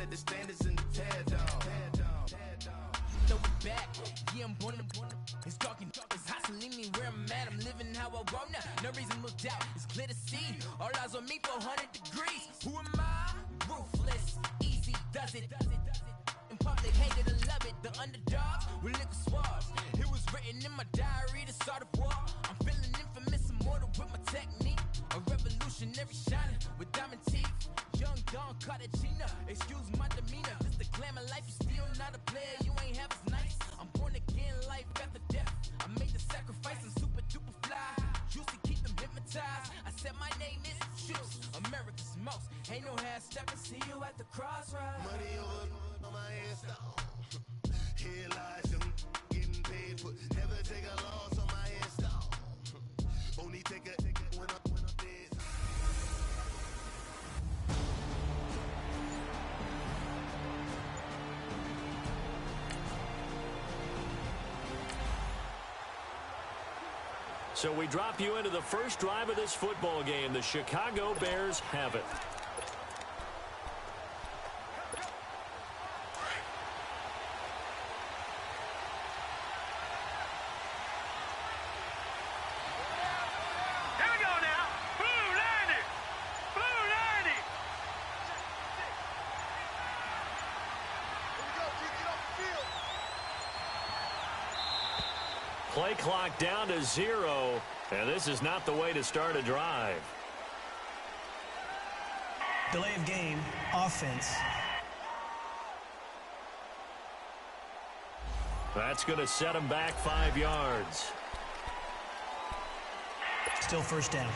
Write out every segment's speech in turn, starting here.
set the standards in the tear down. Throw it back, yeah, I'm born to. It's dark and it's hot, so leave me where I'm at. I'm living how I want now. No reason to doubt, it's clear to see. All eyes on me, 400 degrees. Who am I? Ruthless, easy does it. In public, hate it and love it. The underdogs with liquor swabs. It was written in my diary to start a war. I'm feeling infamous, immortal with my technique. A revolutionary shining with diamond teeth. Young Don Cartagena, excuse my demeanor. This the glamour life, you still not a player. You ain't half as nice. I'm born again, life after death. I made the sacrifice, I'm super duper fly. Used to keep them hypnotized. I said my name is Juice, America's most. Ain't no half stepping, see you at the crossroads. Money over on my headstone. Here lies them getting paid for. Never take a loss on my headstone. Only take a when I'm dead. So we drop you into the first drive of this football game. The Chicago Bears have it. Here we go now. Blue 90. Blue 90. Here we go. Get off the field. Play clock down to 0, and this is not the way to start a drive. Delay of game, offense. That's going to set him back 5 yards. Still first down.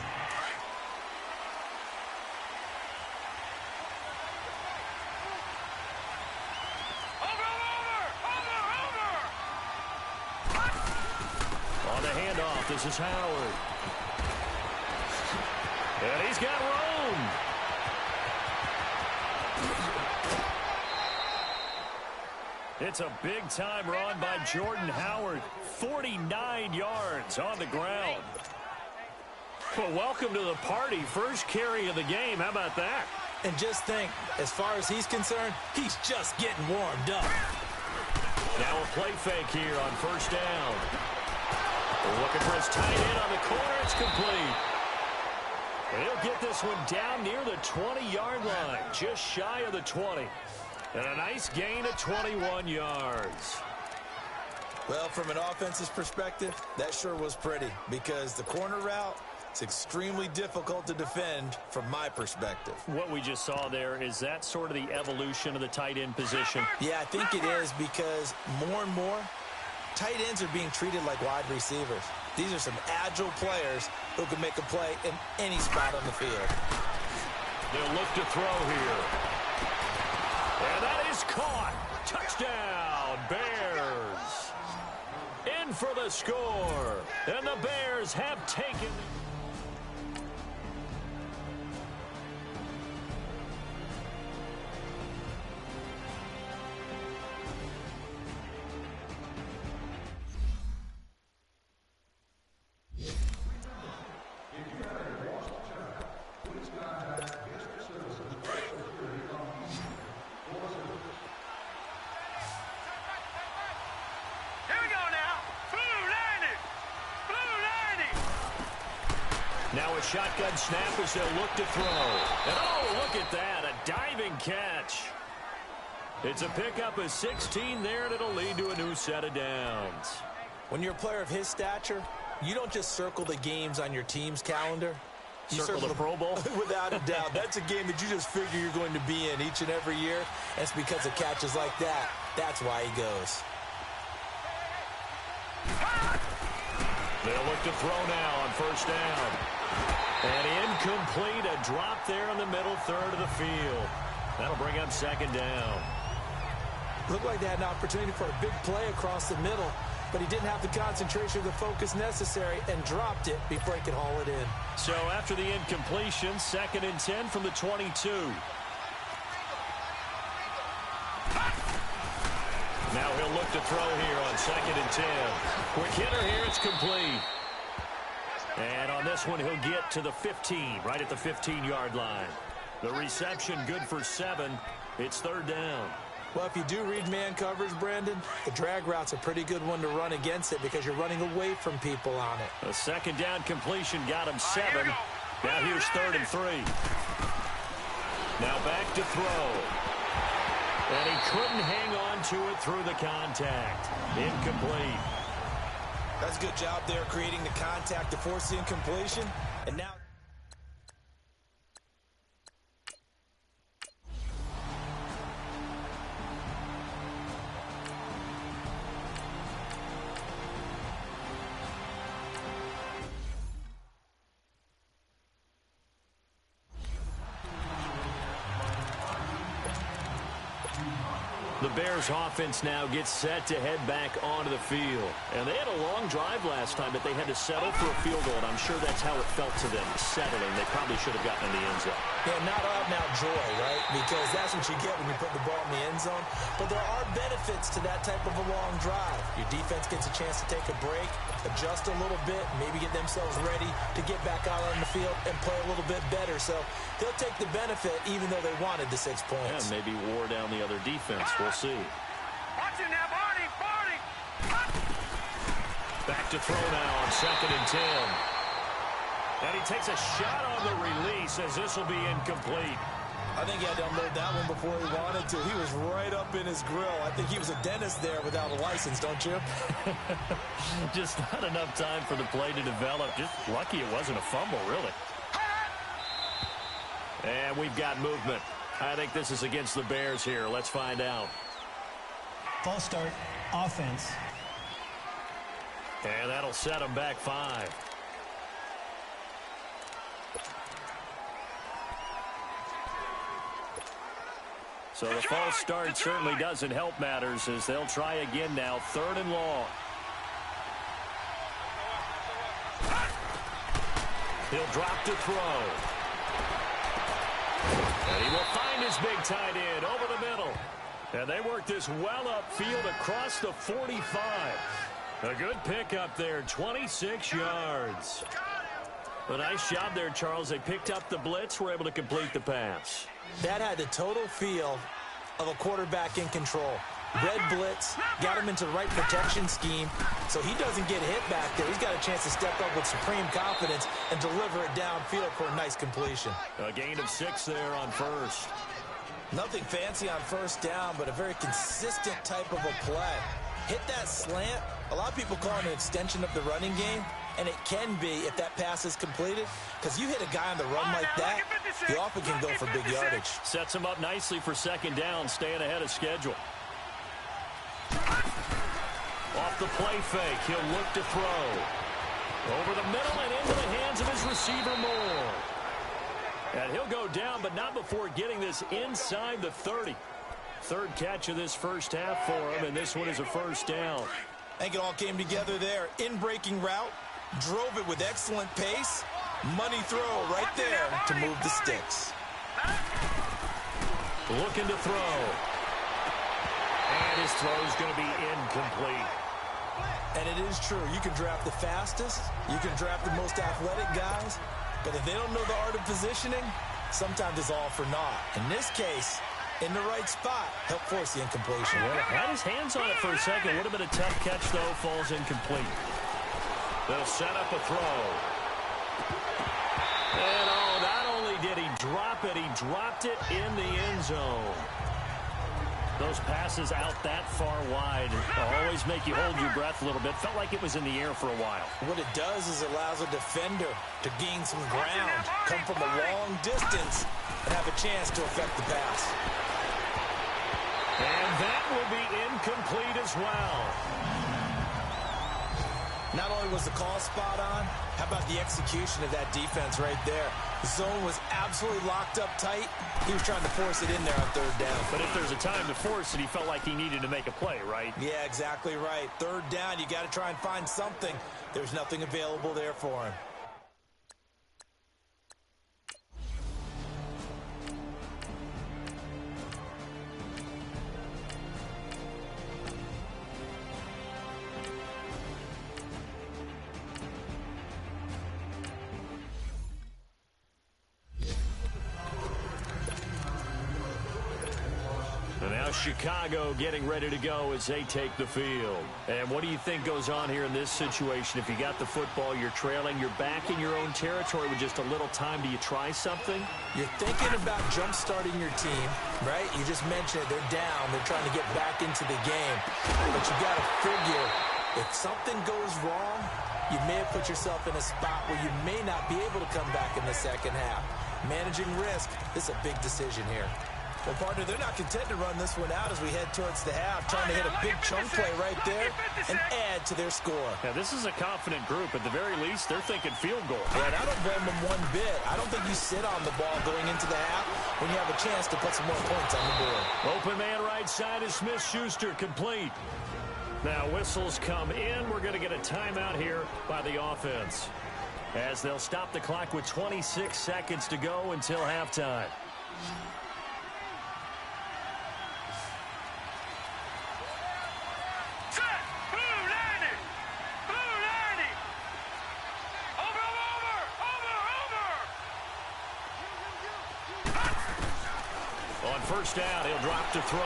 On the handoff, this is Howard. And he's got room. It's a big-time run by Jordan Howard. 49 yards on the ground. Well, welcome to the party. First carry of the game. How about that? And just think, as far as he's concerned, he's just getting warmed up. Now a play fake here on first down. They're looking for his tight end on the corner. It's complete. And he'll get this one down near the 20-yard line, just shy of the 20. And a nice gain of 21 yards. Well, from an offense's perspective, that sure was pretty because the corner route is extremely difficult to defend from my perspective. What we just saw there, is that sort of the evolution of the tight end position? Yeah, I think it is because more and more, tight ends are being treated like wide receivers. These are some agile players who can make a play in any spot on the field. They'll look to throw here. And that is caught. Touchdown, Bears. In for the score. And the Bears have taken... Now a shotgun snap as they'll look to throw. And oh, look at that, a diving catch. It's a pickup of 16 there, and it'll lead to a new set of downs. When you're a player of his stature, you don't just circle the games on your team's calendar. You circle the Pro Bowl? Without a doubt. That's a game that you just figure you're going to be in each and every year. And it's because of catches like that. That's why he goes. They'll look to throw now on first down. And incomplete, a drop there in the middle third of the field. That'll bring up second down. Looked like they had an opportunity for a big play across the middle, but he didn't have the concentration or the focus necessary and dropped it before he could haul it in. So after the incompletion, 2nd and 10 from the 22. Now he'll look to throw here on 2nd and 10. Quick hitter here, it's complete. And on this one, he'll get to the 15, right at the 15-yard line. The reception good for 7, It's third down. Well, if you do read man coverage, Brandon, the drag route's a pretty good one to run against it because you're running away from people on it. A second down completion got him 7. Now here's 3rd and 3. Now back to throw. And he couldn't hang on to it through the contact. Incomplete. That's a good job there creating the contact to force the incompletion. And now... The Bears offense now gets set to head back onto the field. And they had a long drive last time, but they had to settle for a field goal, and I'm sure that's how it felt to them, settling. They probably should have gotten in the end zone. Yeah, not out and out joy, right? Because that's what you get when you put the ball in the end zone. But there are benefits to that type of a long drive. Your defense gets a chance to take a break, adjust a little bit, maybe get themselves ready to get back out on the field and play a little bit better. So they'll take the benefit even though they wanted the 6 points. Yeah, maybe wore down the other defense. We'll see. Watch it now, Barney. Back to throw now on 2nd and 10. And he takes a shot on the release as this will be incomplete. I think he had to unload that one before he wanted to. He was right up in his grill. I think he was a dentist there without a license, don't you? Just not enough time for the play to develop. Just lucky it wasn't a fumble, really. And we've got movement. I think this is against the Bears here. Let's find out. False start, offense. And that'll set them back 5. So the false start certainly doesn't help matters as they'll try again now. 3rd and long. He'll drop to throw. And he will find his big tight end over the middle. And they work this well upfield across the 45. A good pickup there, 26 yards. A nice job there, Charles. They picked up the blitz, were able to complete the pass. That had the total feel of a quarterback in control. Red blitz, got him into the right protection scheme, so he doesn't get hit back there. He's got a chance to step up with supreme confidence and deliver it downfield for a nice completion. A gain of 6 there on 1st. Nothing fancy on 1st down, but a very consistent type of a play. Hit that slant. A lot of people call it an extension of the running game, and it can be if that pass is completed, because you hit a guy on the run like that, he often can go for big yardage. Sets him up nicely for 2nd down, staying ahead of schedule. Off the play fake, he'll look to throw. Over the middle and into the hands of his receiver, Moore. And he'll go down, but not before getting this inside the 30. 3rd catch of this 1st half for him, and this one is a 1st down. I think it all came together there. In-breaking route, drove it with excellent pace. Money throw right there to move the sticks. Looking to throw. And his throw is going to be incomplete. And it is true. You can draft the fastest. You can draft the most athletic guys. But if they don't know the art of positioning, sometimes it's all for naught. In this case, in the right spot, help force the incompletion. Well, had his hands on it for a second. Would have been a tough catch, though. Falls incomplete. They'll set up a throw. And, not only did he drop it, he dropped it in the end zone. Those passes out that far wide always make you hold your breath a little bit. Felt like it was in the air for a while. What it does is it allows a defender to gain some ground, come from a long distance, and have a chance to affect the pass. And that will be incomplete as well. Not only was the call spot on, how about the execution of that defense right there? The zone was absolutely locked up tight. He was trying to force it in there on 3rd down. But if there's a time to force it, he felt like he needed to make a play, right? Yeah, exactly right. 3rd down, you got to try and find something. There's nothing available there for him. Chicago getting ready to go as they take the field. And what do you think goes on here in this situation? If you got the football, you're trailing, you're back in your own territory with just a little time. Do you try something? You're thinking about jump-starting your team, right? You just mentioned it. They're down. They're trying to get back into the game. But you got to figure, if something goes wrong, you may have put yourself in a spot where you may not be able to come back in the second half. Managing risk, this is a big decision here. Well, partner, they're not content to run this one out as we head towards the half, trying to hit a big chunk play right there and add to their score. Yeah, this is a confident group. At the very least, they're thinking field goal. Right, I don't blame them one bit. I don't think you sit on the ball going into the half when you have a chance to put some more points on the board. Open man right side is Smith-Schuster, complete. Now whistles come in. We're going to get a timeout here by the offense, as they'll stop the clock with 26 seconds to go until halftime. Set. Blue 90. Blue 90. Over. On first down, he'll drop to throw.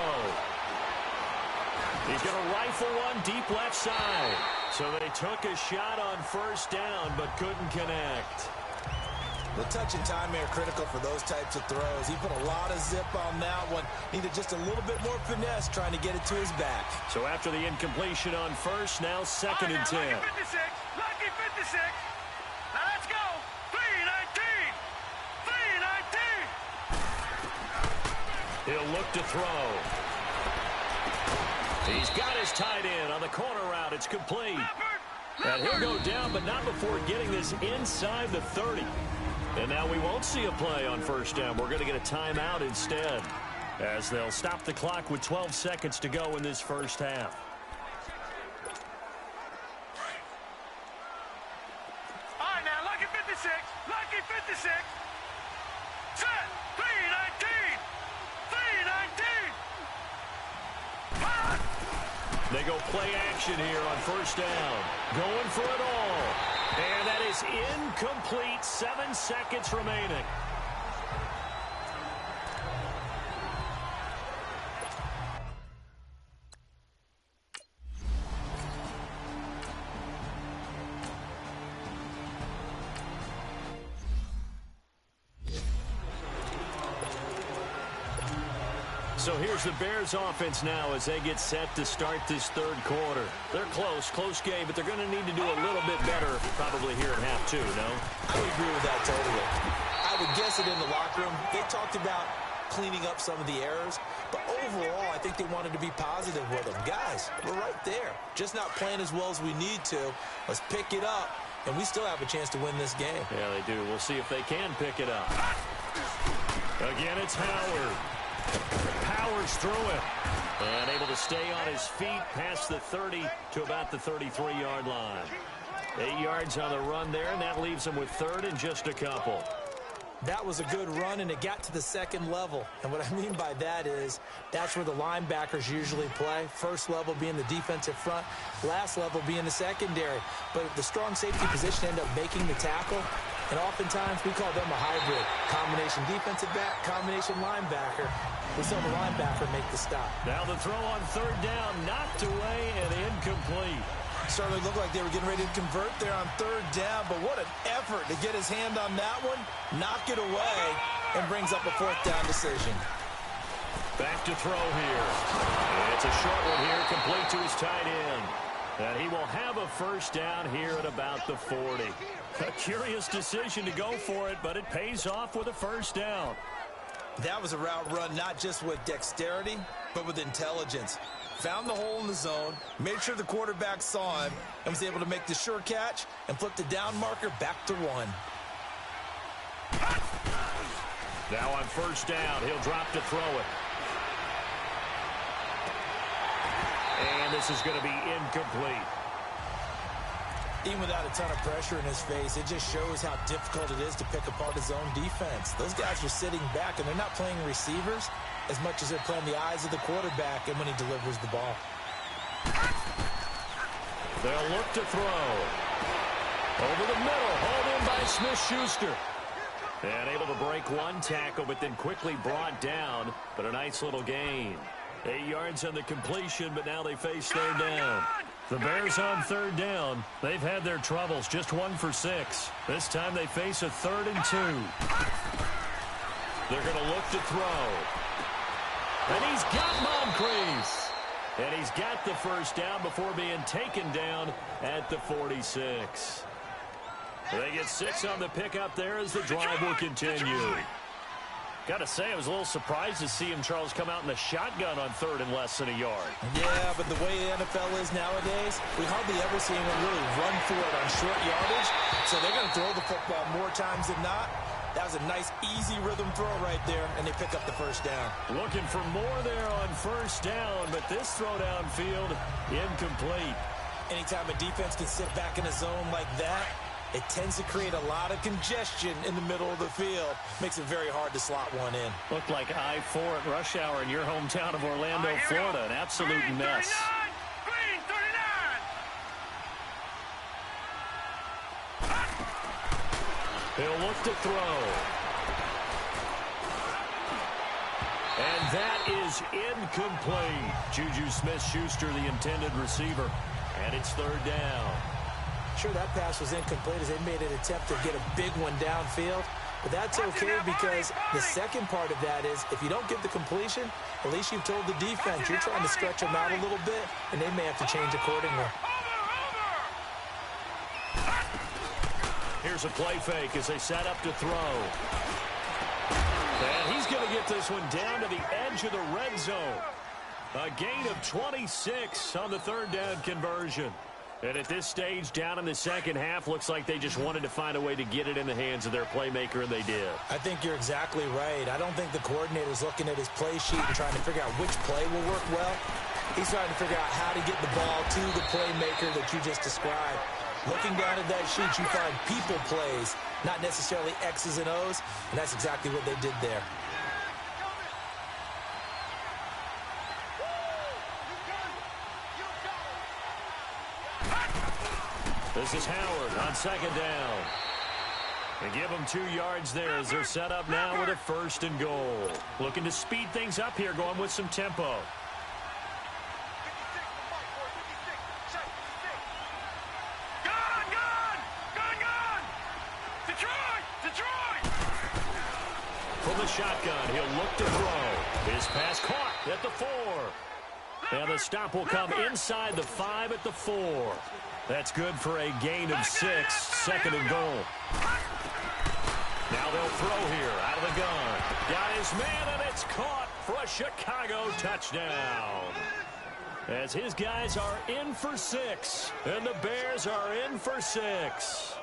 He's going to rifle one deep left side. So they took a shot on first down, but couldn't connect. The touch and time are critical for those types of throws. He put a lot of zip on that one. Needed just a little bit more finesse trying to get it to his back. So after the incompletion on first, now second and 10. Lucky 56. Lucky 56. Now let's go. 3-19. 3-19. He'll look to throw. He's got his tight end on the corner route. It's complete. And he'll go down, but not before getting this inside the 30. And now we won't see a play on first down. We're going to get a timeout instead, as they'll stop the clock with 12 seconds to go in this first half. All right, now, lucky 56. Lucky 56. Set. 3-19. 3-19. They go play action here on first down. Going for it all. And that is incomplete. 7 seconds remaining. So here's the Bears offense now as they get set to start this third quarter. They're close game, but they're going to need to do a little bit better probably here in half two, no? I would agree with that totally. I would guess it in the locker room. They talked about cleaning up some of the errors, but overall, I think they wanted to be positive with them. Guys, we're right there. Just not playing as well as we need to. Let's pick it up, and we still have a chance to win this game. Yeah, they do. We'll see if they can pick it up. Again, it's Howard. Powers through it. And able to stay on his feet past the 30 to about the 33-yard line. 8 yards on the run there, and that leaves him with third and just a couple. That was a good run, and it got to the second level. And what I mean by that is that's where the linebackers usually play. First level being the defensive front, last level being the secondary. But the strong safety position ended up making the tackle, and oftentimes we call them a hybrid. Combination defensive back, combination linebacker. We saw the linebacker make the stop. Now the throw on third down, knocked away and incomplete. Certainly looked like they were getting ready to convert there on third down, but what an effort to get his hand on that one, knock it away, and brings up a fourth down decision. Back to throw here. It's a short one here, complete to his tight end. And he will have a first down here at about the 40. A curious decision to go for it, but it pays off with a first down. That was a route run not just with dexterity, but with intelligence. Found the hole in the zone, made sure the quarterback saw him, and was able to make the sure catch and flip the down marker back to 1. Now on first down, he'll drop to throw it. And this is going to be incomplete. Even without a ton of pressure in his face, it just shows how difficult it is to pick apart his own defense. Those guys are sitting back, and they're not playing receivers as much as they're playing the eyes of the quarterback and when he delivers the ball. They'll look to throw. Over the middle, hauled in by Smith-Schuster. And able to break one tackle, but then quickly brought down, but a nice little gain. 8 yards on the completion, but now they face third down. The Bears on third down. They've had their troubles, just 1 for 6. This time they face a 3rd and 2. They're going to look to throw. And he's got Moncrief. And he's got the first down before being taken down at the 46. They get 6 on the pickup there as the drive will continue. Got to say, I was a little surprised to see him, Charles, come out in the shotgun on 3rd and less than a yard. Yeah, but the way the NFL is nowadays, we hardly ever see anyone really run for it on short yardage. So they're going to throw the football more times than not. That was a nice, easy rhythm throw right there, and they pick up the first down. Looking for more there on first down, but this throw downfield, incomplete. Anytime a defense can sit back in a zone like that, it tends to create a lot of congestion in the middle of the field. Makes it very hard to slot one in. Looked like I-4 at rush hour in your hometown of Orlando, Florida. An absolute mess. Green 39. He'll look to throw. And that is incomplete. Juju Smith-Schuster, the intended receiver. And it's third down. Sure, that pass was incomplete as they made an attempt to get a big one downfield. But that's okay because the second part of that is if you don't get the completion, at least you've told the defense you're trying to stretch them out a little bit, and they may have to change accordingly. Here's a play fake as they set up to throw. And he's going to get this one down to the edge of the red zone. A gain of 26 on the third down conversion. And at this stage, down in the second half, looks like they just wanted to find a way to get it in the hands of their playmaker, and they did. I think you're exactly right. I don't think the coordinator's looking at his play sheet and trying to figure out which play will work well. He's trying to figure out how to get the ball to the playmaker that you just described. Looking down at that sheet, you find people plays, not necessarily X's and O's, and that's exactly what they did there. This is Howard on second down. They give them 2 yards there as they're set up now with a 1st and goal. Looking to speed things up here, going with some tempo. From the shotgun, he'll look to throw. His pass caught at the 4. And the stop will come inside the 5 at the 4. That's good for a gain of 6, 2nd and goal. Now they'll throw here out of the gun. Got his man, and it's caught for a Chicago touchdown. As his guys are in for 6, and the Bears are in for 6.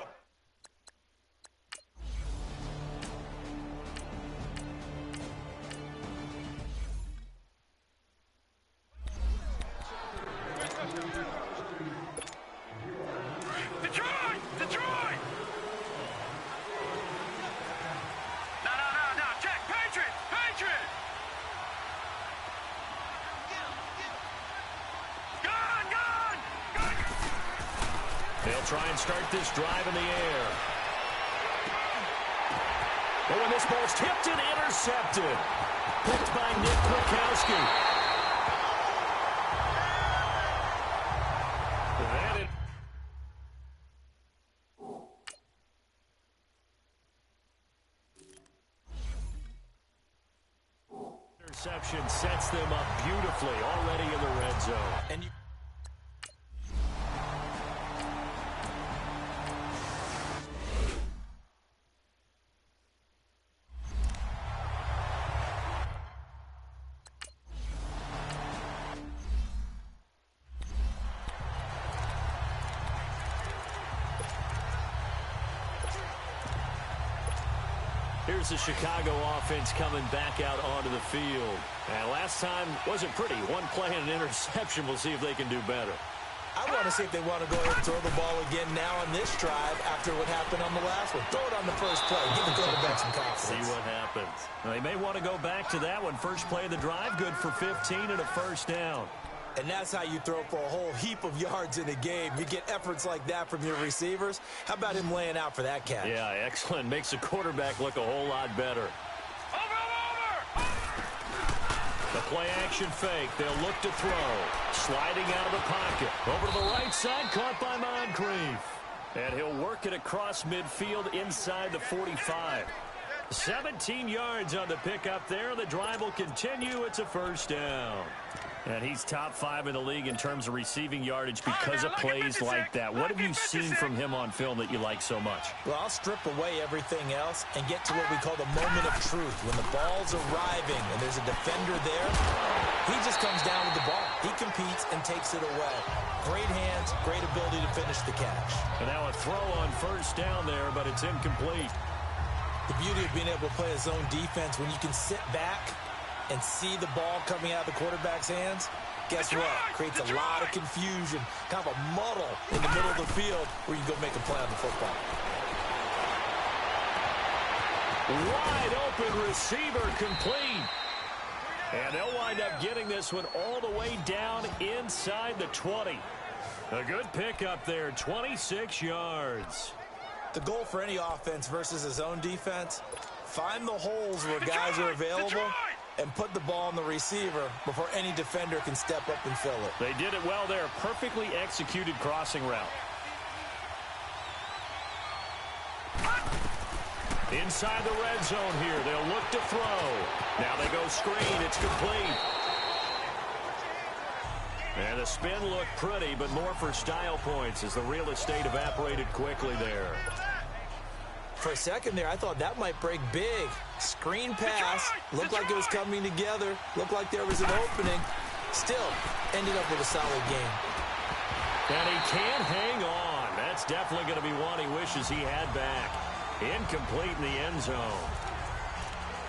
They'll try and start this drive in the air. But when this ball's tipped and intercepted. Picked by Nick Kwiatkowski. Interception sets them up beautifully already in the red zone. And here's the Chicago offense coming back out onto the field. And last time wasn't pretty. One play and an interception. We'll see if they can do better. I want to see if they want to go ahead and throw the ball again now on this drive after what happened on the last one. Throw it on the first play. Give the quarterback some confidence. See what happens. Now, they may want to go back to that one. First play of the drive, good for 15 and a first down. And that's how you throw for a whole heap of yards in a game. You get efforts like that from your receivers. How about him laying out for that catch? Yeah, excellent. Makes the quarterback look a whole lot better. The play-action fake. They'll look to throw. Sliding out of the pocket. Over to the right side. Caught by Moncrief. And he'll work it across midfield inside the 45. 17 yards on the pickup there. The drive will continue. It's a first down. And he's top 5 in the league in terms of receiving yardage because of plays like that. What have you seen from him on film that you like so much? Well, I'll strip away everything else and get to what we call the moment of truth. When the ball's arriving and there's a defender there, he just comes down with the ball. He competes and takes it away. Great hands, great ability to finish the catch. And now a throw on first down there, but it's incomplete. The beauty of being able to play a zone defense when you can sit back and see the ball coming out of the quarterback's hands, guess what? Creates a lot of confusion, kind of a muddle in the middle of the field where you can go make a play on the football. Wide open receiver complete. And they'll wind up getting this one all the way down inside the 20. A good pickup there, 26 yards. The goal for any offense versus a zone defense, find the holes where guys are available and put the ball on the receiver before any defender can step up and fill it. They did it well there. Perfectly executed crossing route. Inside the red zone here. They'll look to throw. Now they go screen. It's complete. And the spin looked pretty, but more for style points as the real estate evaporated quickly there. For a second there, I thought that might break big. Screen pass, looked like it was coming together, looked like there was an opening. Still, ended up with a solid game. And he can't hang on. That's definitely going to be one he wishes he had back. Incomplete in the end zone.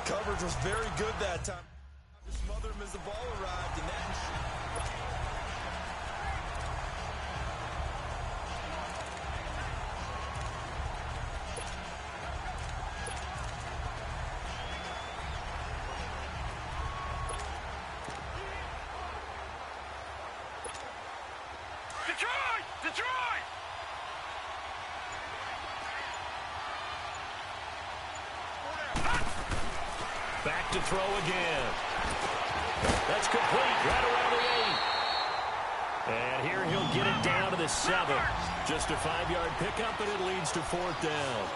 Coverage was very good that time. Just smother him as the ball arrived, and then Detroit! Back to throw again. That's complete right around the 8. And here he'll get it down to the 7. Just a 5-yard pickup, and it leads to 4th down.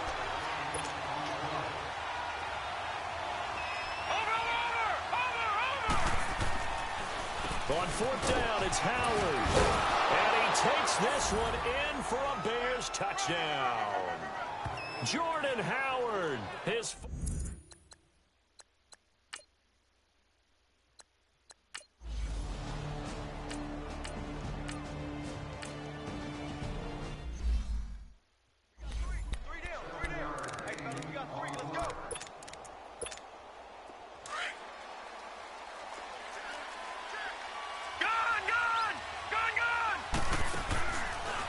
On 4th down, it's Howard. And he takes this one in for a Bears touchdown. Jordan Howard, his...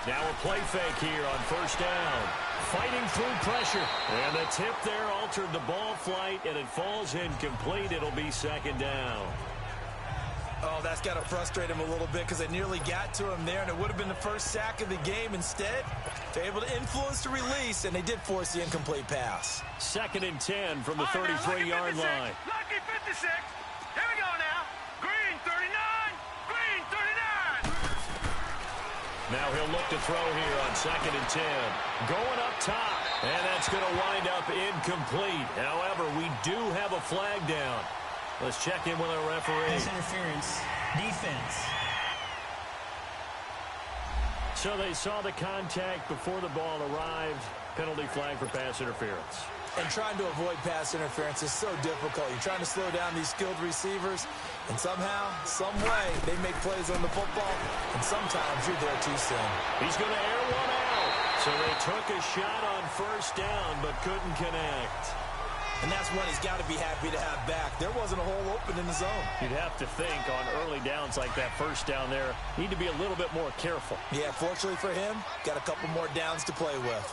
Now a play fake here on first down. Fighting through pressure. And the tip there altered the ball flight, and it falls incomplete. It'll be 2nd down. oh, that's got to frustrate him a little bit because they nearly got to him there, and it would have been the first sack of the game. Instead, they're able to influence the release, and they did force the incomplete pass. 2nd and 10 from the 33-yard line. Lucky 56. Here we go now. Green 39. Green 39. Now he'll look to throw here on 2nd and 10. Going up top, and that's going to wind up incomplete. However, we do have a flag down. Let's check in with our referee. Pass interference. Defense. So they saw the contact before the ball arrived. Penalty flag for pass interference. And trying to avoid pass interference is so difficult. You're trying to slow down these skilled receivers, and somehow, some way, they make plays on the football, and sometimes you're there too soon. He's going to air one out. So they took a shot on first down, but couldn't connect. And that's one he's got to be happy to have back. There wasn't a hole open in the zone. You'd have to think on early downs like that first down there, need to be a little bit more careful. Yeah, fortunately for him, got a couple more downs to play with.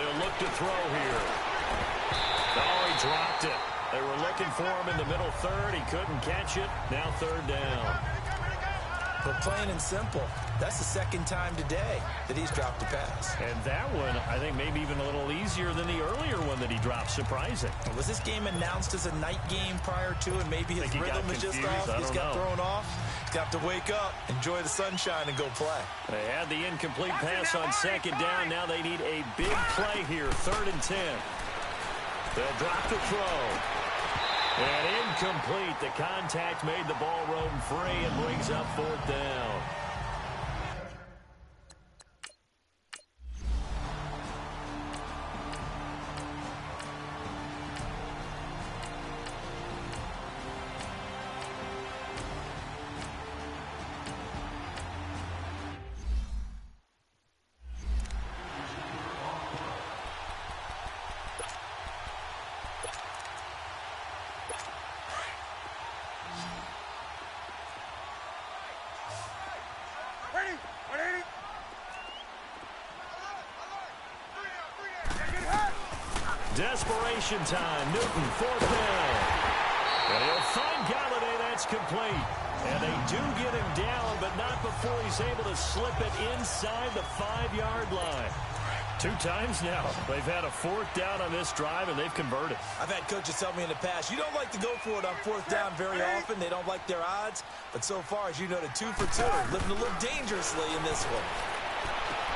They'll look to throw here. Oh, he dropped it. They were looking for him in the middle third. He couldn't catch it. Now 3rd down. But plain and simple, that's the second time today that he's dropped a pass. And that one, I think, maybe even a little easier than the earlier one that he dropped. Surprising. Was this game announced as a night game prior to, and maybe his rhythm is just off? He's got thrown off. He's got to wake up, enjoy the sunshine, and go play. They had the incomplete pass on second down. Now they need a big play here, 3rd and 10. They'll drop the throw. And incomplete. The contact made the ball roam free and brings up 4th down. Desperation time. Newton, 4th down. And he'll find Galladay. That's complete. And they do get him down, but not before he's able to slip it inside the 5-yard line. 2 times now. They've had a 4th down on this drive, and they've converted. I've had coaches tell me in the past, you don't like to go for it on 4th down very often. They don't like their odds. But so far, as you noted, 2 for 2. Living a little dangerously in this one.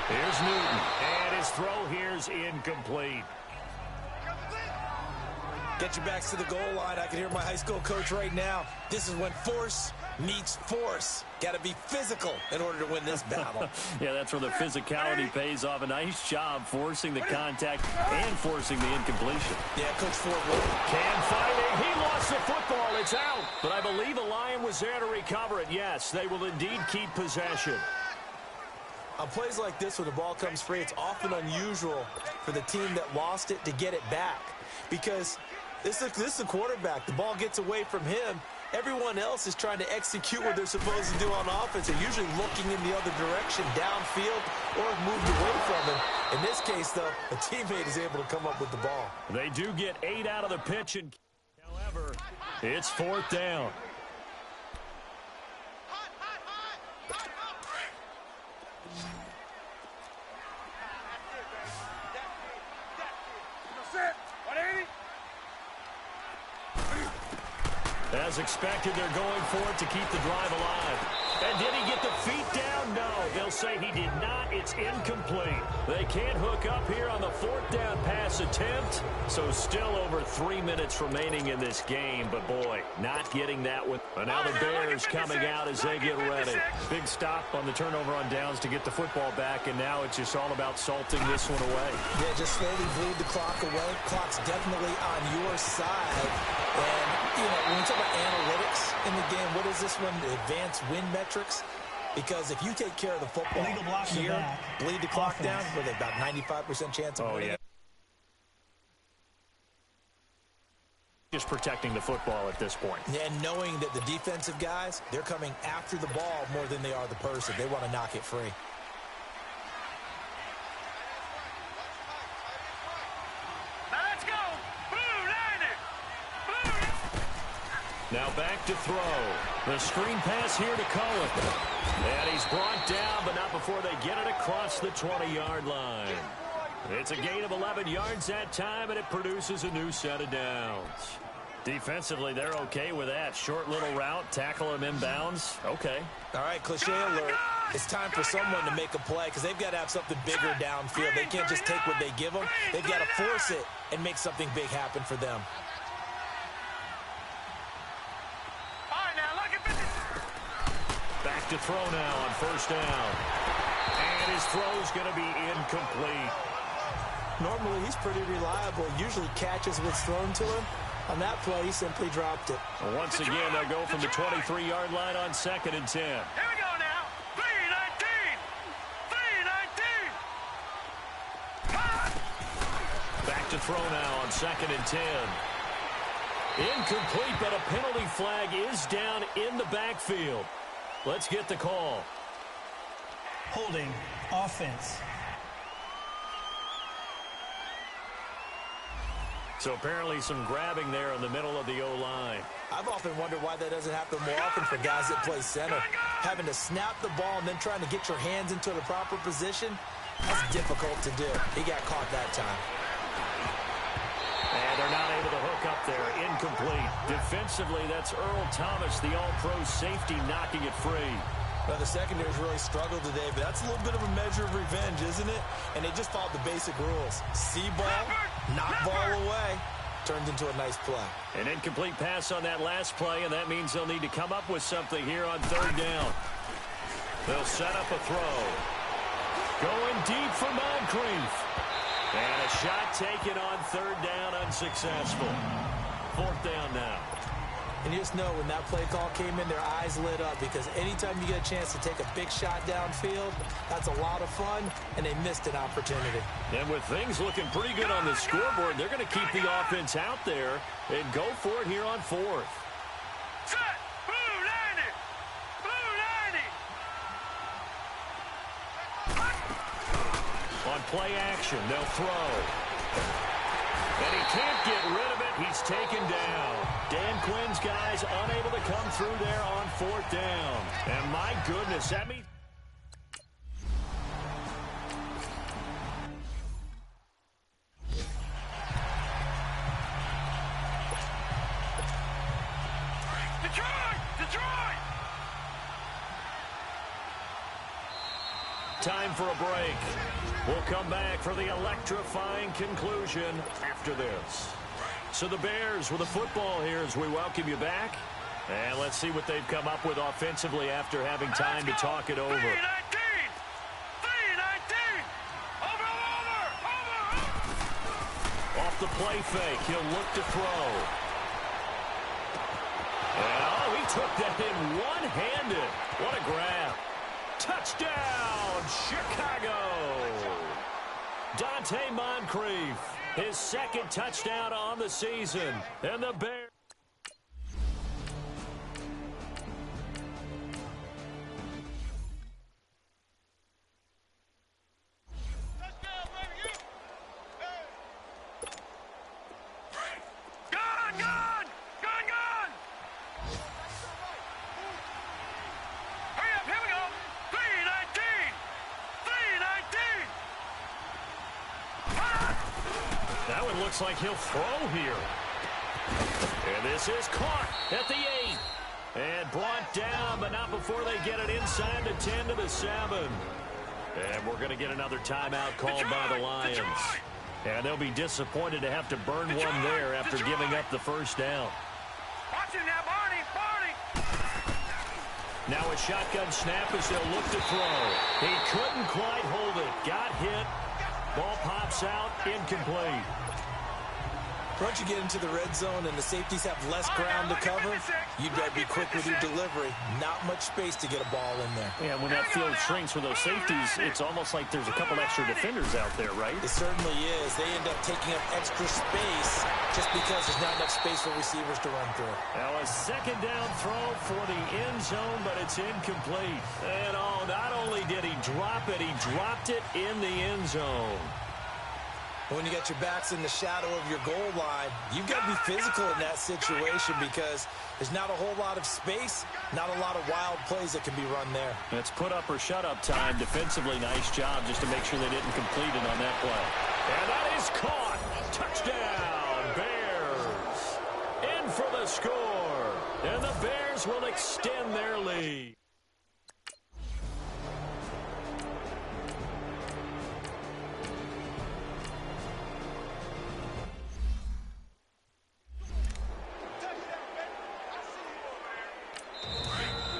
Here's Newton. And his throw here's incomplete. Get your backs to the goal line. I can hear my high school coach right now. This is when force meets force. Got to be physical in order to win this battle. Yeah, that's where the physicality pays off. A nice job forcing the contact and forcing the incompletion. Yeah, Coach Ford. Can find it. He lost the football. It's out. But I believe a Lion was there to recover it. Yes, they will indeed keep possession. On plays like this, when the ball comes free, it's often unusual for the team that lost it to get it back. Because this is a quarterback. The ball gets away from him. Everyone else is trying to execute what they're supposed to do on offense. They're usually looking in the other direction, downfield, or moved away from him. In this case, though, a teammate is able to come up with the ball. They do get 8 out of the pitch. And however, it's 4th down. As expected, they're going for it to keep the drive alive. And did he get the feet down? No. They'll say he did not. It's incomplete. They can't hook up here on the 4th down pass attempt. So still over 3 minutes remaining in this game. But, boy, not getting that one. And now the Bears coming out as they get ready. Big stop on the turnover on downs to get the football back. And now it's just all about salting this one away. Yeah, just slowly bleed the clock away. Clock's definitely on your side. And, you know, when we talk about analytics in the game, what is this one? The advanced win metrics? Because if you take care of the football here, bleed the clock down, with about 95% chance of winning. Just protecting the football at this point. And knowing that the defensive guys, they're coming after the ball more than they are the person. They want to knock it free. Now back to throw. The screen pass here to Cohen. And he's brought down, but not before they get it across the 20-yard line. It's a gain of 11 yards that time, and it produces a new set of downs. Defensively, they're okay with that. Short little route, tackle him inbounds. Okay. All right, cliche alert. It's time for someone to make a play because they've got to have something bigger downfield. They can't just take what they give them. They've got to force it and make something big happen for them. Back to throw now on 1st down. And his throw's going to be incomplete. Normally, he's pretty reliable. Usually catches what's thrown to him. On that play, he simply dropped it. Well, once again, they'll go from the 23-yard line on 2nd and 10. Here we go now. 3-19. 3-19. Back to throw now on 2nd and 10. Incomplete, but a penalty flag is down in the backfield. Let's get the call. Holding offense. So apparently some grabbing there in the middle of the O-line. I've often wondered why that doesn't happen more often for guys that play center. Having to snap the ball and then trying to get your hands into the proper position, that's difficult to do. He got caught that time. And they're not able to hook up there. Incomplete. Defensively, that's Earl Thomas, the all-pro safety, knocking it free. Well, the secondary's really struggled today, but that's a little bit of a measure of revenge, isn't it? And they just followed the basic rules. See ball, knock ball away. Turns into a nice play. An incomplete pass on that last play, and that means they'll need to come up with something here on third down. They'll set up a throw. Going deep for Moncrief. And a shot taken on third down, unsuccessful. Fourth down now. And you just know when that play call came in, their eyes lit up because anytime you get a chance to take a big shot downfield, that's a lot of fun, and they missed an opportunity. And with things looking pretty good on the scoreboard, they're going to keep the offense out there and go for it here on fourth. Set! Blue 90! Blue 90! On play action, they'll throw. And he can't get rid of it. He's taken down. Dan Quinn's guys unable to come through there on fourth down. And my goodness, that means... Detroit! Time for a break. We'll come back for the electrifying conclusion after this. So the Bears with the football here as we welcome you back. And let's see what they've come up with offensively after having time to talk it over. 3-19! Over! Off the play fake, he'll look to throw. And oh, he took that in one-handed. What a grab. Touchdown, Chicago! Dante Moncrief, his second touchdown on the season. And the Bears... That one looks like he'll throw here. And this is caught at the 8. And brought down, but not before they get it inside the 10 to the 7. And we're going to get another timeout called by the Lions. And they'll be disappointed to have to burn one there after giving up the first down. Watch it now, Barney! Now a shotgun snap as they'll look to throw. He couldn't quite hold it. Got hit. Ball pops out, incomplete. Once you get into the red zone and the safeties have less ground to cover, you'd better be quick with your delivery. Not much space to get a ball in there. Yeah, when that field shrinks for those safeties, it's almost like there's a couple extra defenders out there, right? It certainly is. They end up taking up extra space just because there's not enough space for receivers to run through. Now a second down throw for the end zone, but it's incomplete. And oh, not only did he drop it, he dropped it in the end zone. When you got your backs in the shadow of your goal line, you've got to be physical in that situation because there's not a whole lot of space, not a lot of wild plays that can be run there. It's put up or shut up time. Defensively, nice job just to make sure they didn't complete it on that play. And that is caught. Touchdown, Bears. In for the score. And the Bears will extend their lead.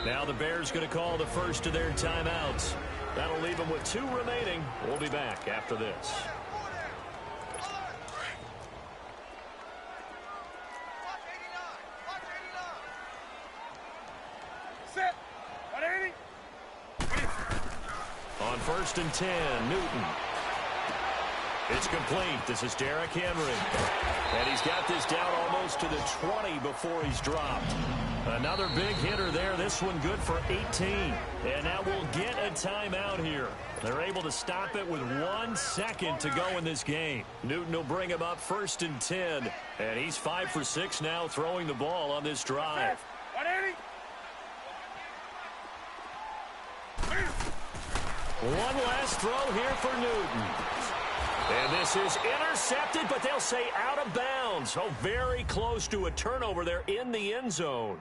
Now the Bears going to call the first of their timeouts. That'll leave them with 2 remaining. We'll be back after this. Set! 180! On 1st and 10, Newton. It's complete. This is Derrick Henry. And he's He's got this down almost to the 20 before he's dropped. Another big hitter there. This one good for 18. And now we'll get a timeout here. They're able to stop it with 1 second to go in this game. Newton will bring him up 1st and 10. And he's 5 for 6 now throwing the ball on this drive. 180. One last throw here for Newton. And this is intercepted, but they'll say out of bounds. Oh, very close to a turnover there in the end zone.